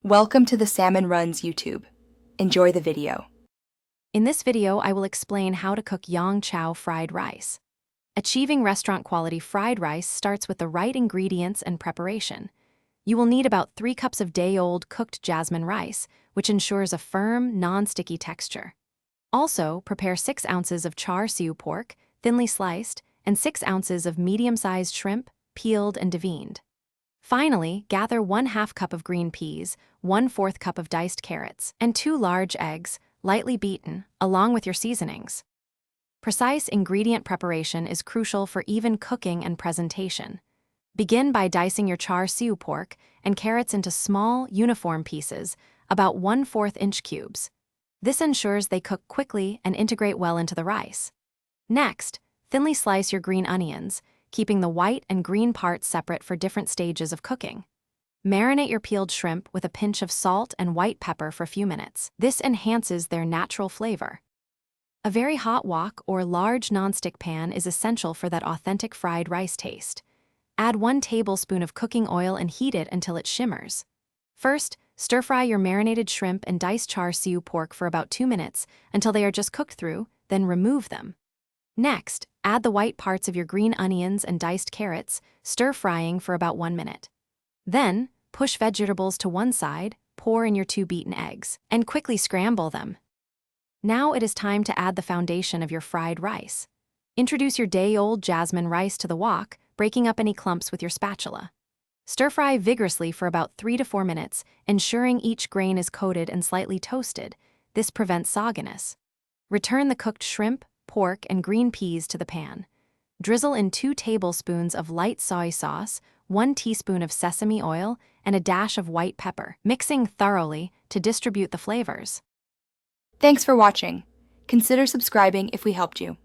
Welcome to the Salmon Runs YouTube. Enjoy the video. In this video, I will explain how to cook Yang Chow Fried Rice. Achieving restaurant-quality fried rice starts with the right ingredients and preparation. You will need about 3 cups of day-old cooked jasmine rice, which ensures a firm, non-sticky texture. Also, prepare 6 ounces of char siu pork, thinly sliced, and 6 ounces of medium-sized shrimp, peeled and deveined. Finally, gather 1/2 cup of green peas, 1/4 cup of diced carrots, and 2 large eggs, lightly beaten, along with your seasonings. Precise ingredient preparation is crucial for even cooking and presentation. Begin by dicing your char siu pork and carrots into small, uniform pieces, about 1/4 inch cubes. This ensures they cook quickly and integrate well into the rice. Next, thinly slice your green onions, keeping the white and green parts separate for different stages of cooking. Marinate your peeled shrimp with a pinch of salt and white pepper for a few minutes. This enhances their natural flavor. A very hot wok or large nonstick pan is essential for that authentic fried rice taste. Add 1 tablespoon of cooking oil and heat it until it shimmers. First, stir-fry your marinated shrimp and diced char siu pork for about 2 minutes until they are just cooked through, then remove them. Next, add the white parts of your green onions and diced carrots, stir-frying for about 1 minute. Then, push vegetables to one side, pour in your 2 beaten eggs, and quickly scramble them. Now it is time to add the foundation of your fried rice. Introduce your day-old jasmine rice to the wok, breaking up any clumps with your spatula. Stir-fry vigorously for about 3 to 4 minutes, ensuring each grain is coated and slightly toasted. This prevents sogginess. Return the cooked shrimp, pork, and green peas to the pan. Drizzle in 2 tablespoons of light soy sauce, 1 teaspoon of sesame oil, and a dash of white pepper, mixing thoroughly to distribute the flavors. Thanks for watching. Consider subscribing if we helped you.